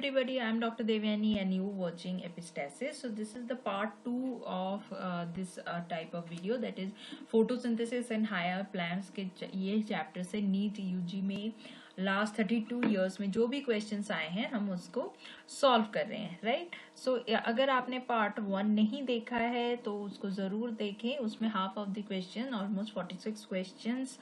everybody, I'm Dr. Devyani and you watching Epistasis. So this is the part 2 of this type of video, that is photosynthesis and higher plants के ये chapter से NEET UG में last 32 years में जो भी questions आए हैं हम उसको सॉल्व कर रहे हैं, राइट। सो अगर आपने पार्ट 1 नहीं देखा है तो उसको जरूर देखें, उसमें half of the question, almost 46 questions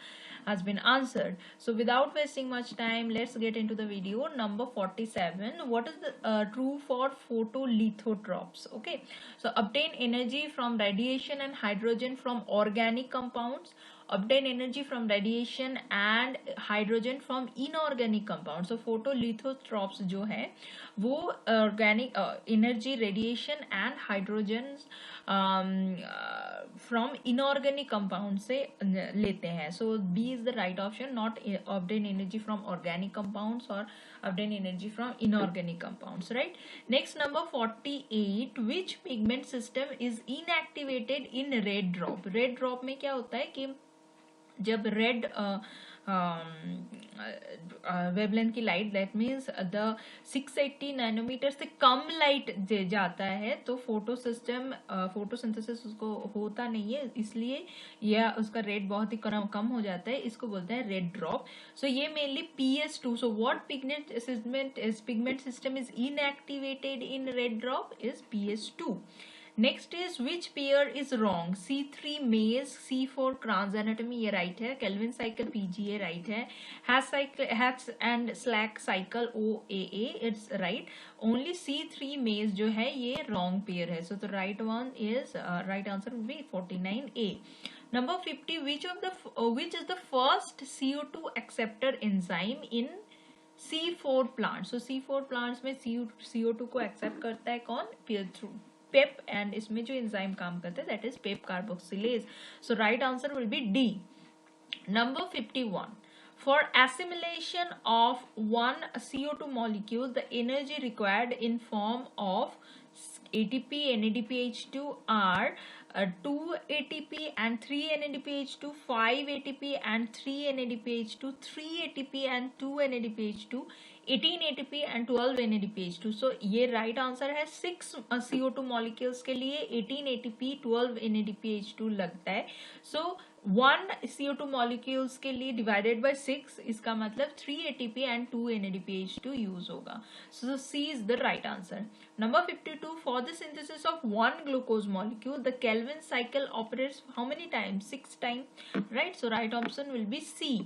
has been answered. So without wasting much time, let's get into the video. Number 47, what is the true for photolithotropes? Okay, so obtain energy from radiation and hydrogen from organic compounds, obtain energy from radiation and hydrogen from inorganic compounds. So photolithotropes जो है वो organic energy, radiation and hydrogen from inorganic compound से लेते हैं. So B is the right option, not obtain energy from organic compounds or obtain energy from inorganic compounds, right? Next, number 48, which pigment system is inactivated in red drop? Red drop में क्या होता है कि जब red wavelength की light, that means the 680 nanometre से कम light जाता है तो फोटोसिंथेसिस उसको होता नहीं है, इसलिए यह उसका रेट बहुत ही कम हो जाता है, इसको बोलते हैं रेड ड्रॉप. सो ये mainly PS2. So what pigment system is inactivated in red drop is PS2. Next is which pair is wrong? C3 maize, C4 Kranz anatomy ये राइट है, केल्विन साइकिल PGA राइट है, Hatch and Slack cycle OAA it's right, only C3 maize जो है ये wrong pair है. So the right one is right answer will be 49A. Number 50, which is the first CO2 acceptor enzyme in C4 plants? So C4 plants में CO2 को accept करता है कौन? Through Pep, and इसमें जो enzyme काम करते हैं that is PEP carboxylase. So right answer will B D. Number 51, for assimilation of one CO2 molecule, the energy required in form of ATP, NADPH2 are 2 ATP and 3 NADPH2, 5 ATP and 3 NADPH2, 3 ATP and 2 NADPH2, 18 ATP and 12 NADPH2. So ये right answer है. 6 CO2 molecules के लिए 18 ATP 12 NADPH2 लगता है. So 1 CO2 molecules के लिए divided by 6, इसका मतलब 3 ATP and 2 NADPH2 use होगा. So C is the right answer. Number 52, for the synthesis of one glucose molecule, the Kelvin cycle operates how many times? 6 times, right? So right option will be C.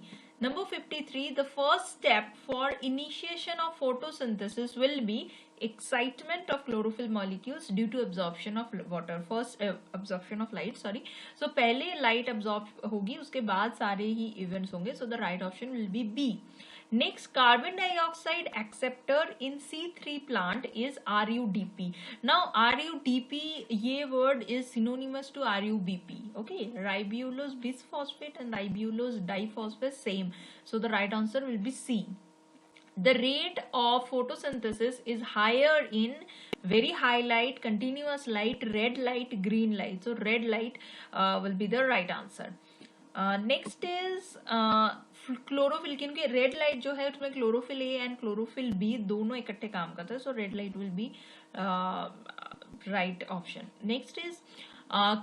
Number 53, the first step for initiation of photosynthesis will be excitement of chlorophyll molecules due to absorption of water. First absorption of light, sorry. So पहले light absorb होगी, उसके बाद सारे ही events होंगे. So the right option will be B. Next, carbon dioxide acceptor in C3 plant is RUDP. Now RUDP ये word is synonymous to RUBP. Okay, ribulose bisphosphate and ribulose diphosphate same. So the right answer will be C. The rate of photosynthesis is higher in very high light, continuous light, red light, green light. So red light will be the right answer. Next is chlorophyll, क्योंकि red light जो है उसमें chlorophyll A and chlorophyll B दोनों इकट्ठे काम करते हैं. So red light will be right option. Next is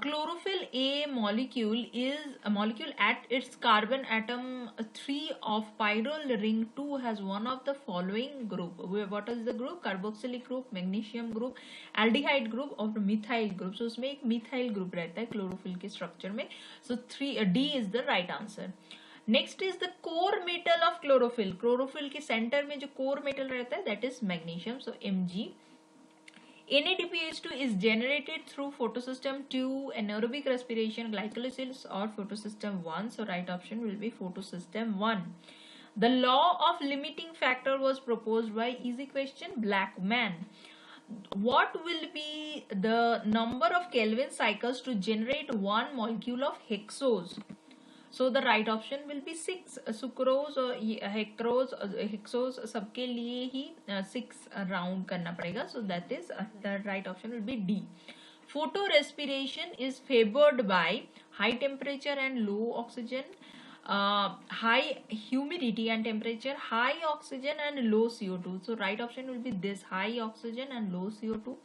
chlorophyll A molecule at its carbon atom 3 of pyrrole ring 2 has one of the following group. What is the group? Carboxylic group, magnesium group, aldehyde group और methyl group. So उसमें एक methyl group रहता है chlorophyll के structure में. So D is the right answer. Next is the core metal of chlorophyll. chlorophyll के center में जो core metal रहता है that is magnesium. So Mg. NADPH2 is generated through photosystem 2, anaerobic respiration, glycolysis or photosystem 1. So right option will be photosystem 1. The law of limiting factor was proposed by, easy question, Blackman. What will be the number of Kelvin cycles to generate one molecule of hexose? So the right option will be 6. Sucrose और hexose सबके लिए ही 6 round करना पड़ेगा. So that is the right option will be D. Photorespiration is favored by high temperature and low oxygen, high humidity and temperature, high oxygen and low CO2. So right option will be this, high oxygen and low CO2.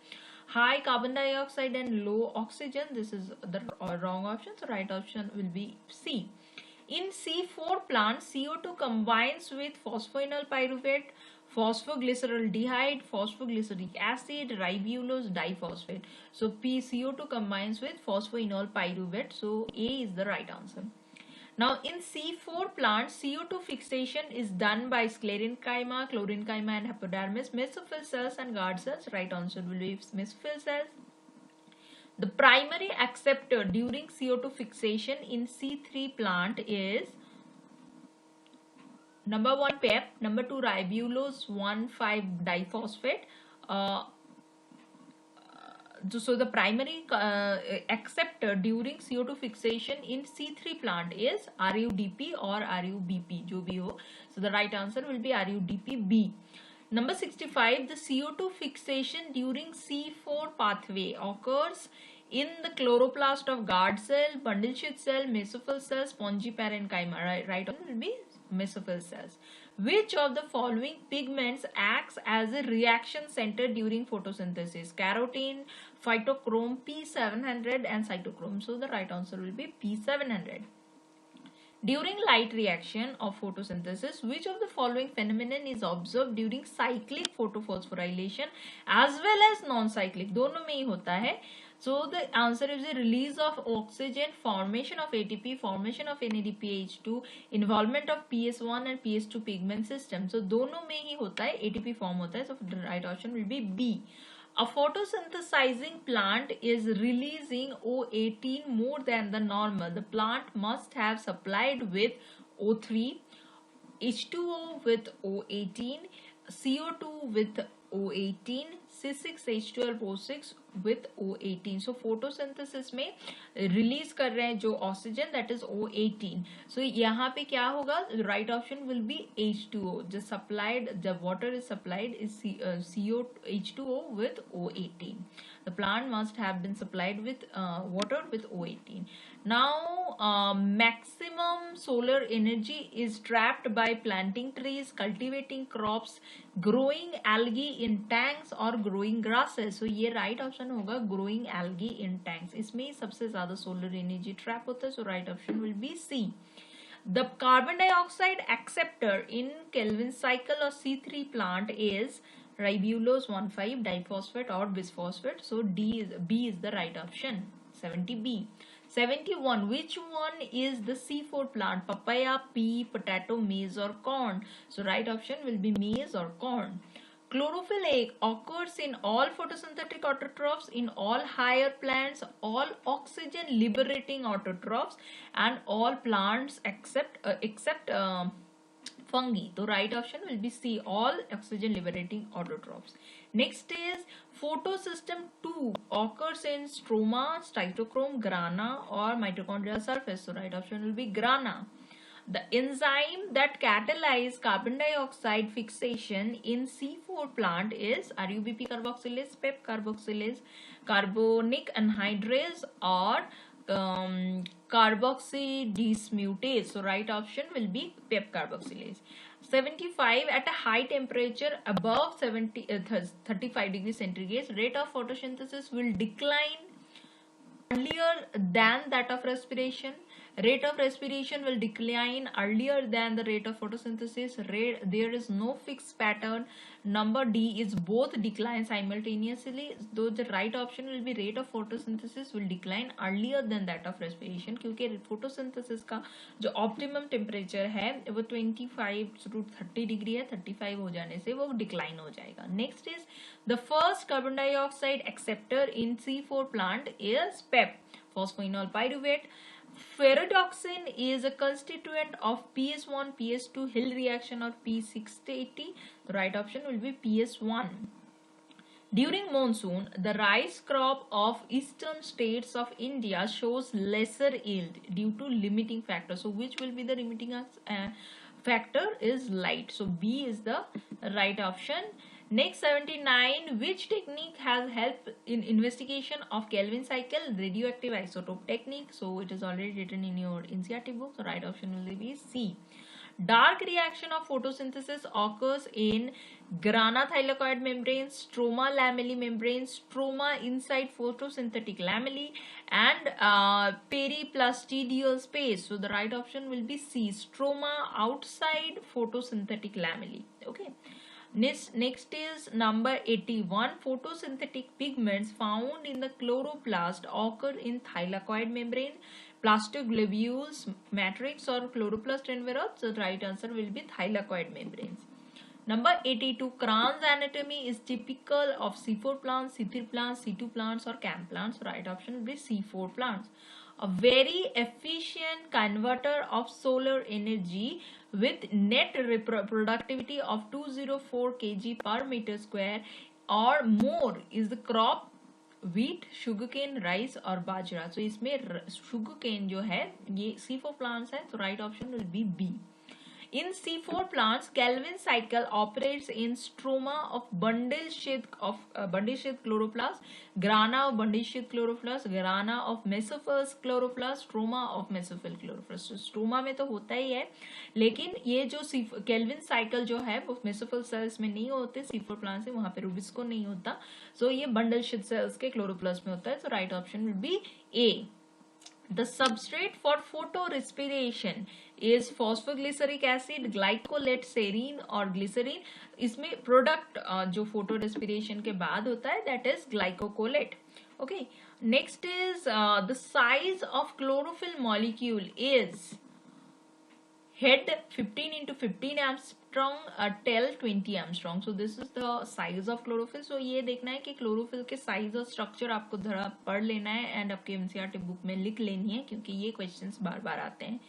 High carbon dioxide and low oxygen, this is the wrong option, so right option will be C. In C4 plant, CO2 combines with phosphoenol pyruvate, phosphoglyceraldehyde, phosphoglyceric acid, ribulose diphosphate. So CO2 combines with phosphoenol pyruvate, so A is the right answer. Now in C4 plant, CO2 fixation is done by sclerenchyma, chlorenchyma and hypodermis, mesophyll cells and guard cells. Right answer will be mesophyll cells. The primary acceptor during CO2 fixation in C3 plant is number 1 PEP, number 2 ribulose 1,5 diphosphate. So the primary acceptor during CO2 fixation in C3 plant is RUDP or RUBP, जो भी हो. So the right answer will be RUDP-B. Number 65, the CO2 fixation during C4 pathway occurs in the chloroplast of guard cell, bundle sheath cell, mesophyll cell, spongy parenchyma. Right one will be mesophyll cells. Which of the following pigments acts as a reaction center during photosynthesis? Carotene, phytochrome, P700 and cytochrome. So the right answer will be P700. During light reaction of photosynthesis, which of the following phenomenon is observed during cyclic photophosphorylation as well as non-cyclic? दोनों में ही होता है. So the answer is the release of oxygen, formation of ATP, formation of NADPH2, involvement of PS1 and PS2 pigment system. So दोनों में ही होता है, ATP form होता है. So the right option will be B. A photosynthesizing plant is releasing O18 more than the normal. The plant must have supplied with O3, H2O with O18, CO2 with O18, C6H12O6 with O18. So photosynthesis में release कर रहे हैं जो oxygen, that is O18. So यहाँ पे क्या होगा? Right option will be H2O. The supplied, the water is supplied is H2O with O18. The plant must have been supplied with water with O18. Now maximum solar energy is trapped by planting trees, cultivating crops, growing algae in tanks or growing grasses. So ये right option होगा, growing algae in tanks. इसमें सबसे ज़्यादा solar energy trap होता है. So right option will be C. The carbon dioxide acceptor in Kelvin cycle or C3 plant is ribulose 1,5 diphosphate or bisphosphate. So B is the right option. 70B. 71. Which one is the C4 plant? Papaya, pea, potato, maize or corn? So right option will be maize or corn. Chlorophyll A occurs in all photosynthetic autotrophs, in all higher plants, all oxygen liberating autotrophs and all plants except fungi. So right option will be C, all oxygen liberating autotrophs. Next is photosystem 2 occurs in stroma, cytochrome, grana or mitochondrial surface. So right option will be grana. The enzyme that catalyzes carbon dioxide fixation in C4 plant is RUBP carboxylase, PEP carboxylase, carbonic anhydrase or carboxydismutase. So right option will be PEP carboxylase. 75. At a high temperature above 35 degrees centigrade, rate of photosynthesis will decline earlier than that of respiration. Rate of respiration will decline earlier than the rate of photosynthesis. There is no fixed pattern. Number D is both decline simultaneously. Though the right option will be rate of photosynthesis will decline earlier than that of respiration, क्योंकि photosynthesis का जो optimum temperature है वो 25 to 30 degree है. 35 हो जाने से वो decline हो जाएगा. Next is the first carbon dioxide acceptor in C4 plant is PEP, phosphoenol pyruvate. Ferredoxin is a constituent of PS1, PS2 Hill reaction or P680. The right option will be PS1. During monsoon, the rice crop of eastern states of India shows lesser yield due to limiting factor. So which will be the limiting factor is light. So B is the right option. Next 79, which technique has helped in investigation of Kelvin cycle? Radioactive isotope technique. So it is already written in your NCERT book. So right option will be C. Dark reaction of photosynthesis occurs in grana thylakoid membrane, stroma lamellae membrane, stroma inside photosynthetic lamellae, and periplastidial space. So the right option will be C, stroma outside photosynthetic lamellae. Okay. Next is number 81. Photosynthetic pigments found in the chloroplast occur in thylakoid membrane, plastoglobules, matrix, or chloroplast envelopes. The right answer will be thylakoid membranes. Number 82. Cran's anatomy is typical of C4 plants, C3 plants, C2 plants, or CAM plants. Right option will be C4 plants. A very efficient converter of solar energy with net productivity of 204 kg per meter square or more is the crop wheat, sugarcane, rice और बाजरा. So इसमें sugarcane जो है ये C4 plants है, तो right option will be B. In C4 plants, Kelvin cycle operates in stroma of bundle-sheath chloroplast, grana of bundle-sheath chloroplast, grana of mesophyll chloroplast, stroma of mesophyll chloroplast. So, stroma में तो होता ही है, लेकिन ये जो Kelvin cycle जो है वो mesophyll cells में नहीं होते, C4 plants है वहाँ पे rubisco नहीं होता, so ये bundle-sheath cells के chloroplast में होता है, so right option will be A. The substrate for photorespiration is phosphoglyceric acid, glycolate, serine और glycerine. इसमें product जो photorespiration के बाद होता है that is glycocolate. Okay. Next is the size of chlorophyll molecule is head 15 into 15 Armstrong, tail 20 Armstrong. So this is the size of chlorophyll. So ये देखना है कि chlorophyll के size और structure आपको धरा पढ़ लेना है and आपके NCERT book में लिख लेनी है क्योंकि ये questions बार बार आते हैं.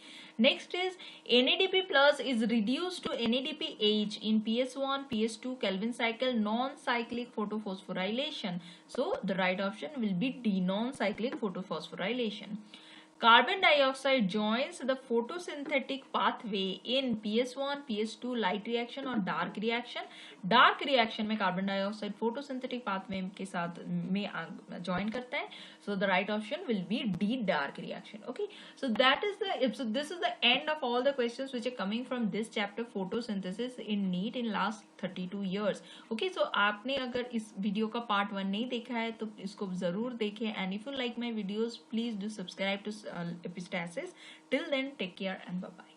Next is NADP plus is reduced to NADPH in PS1, PS2 Kelvin cycle non-cyclic photophosphorylation. So the right option will be D, non-cyclic photophosphorylation. Carbon dioxide joins the photosynthetic pathway in PS1, PS2 light reaction और dark reaction. Dark reaction में carbon dioxide photosynthetic pathway के साथ में join करता है. So the right option will be D, dark reaction. Okay. So this is the end of all the questions which are coming from this chapter photosynthesis in NEET in last 32 years. Okay. So आपने अगर इस video का part 1 नहीं देखा है तो इसको जरूर देखें. And if you like my videos, please do subscribe to Epistasis. Till then, take care and bye bye.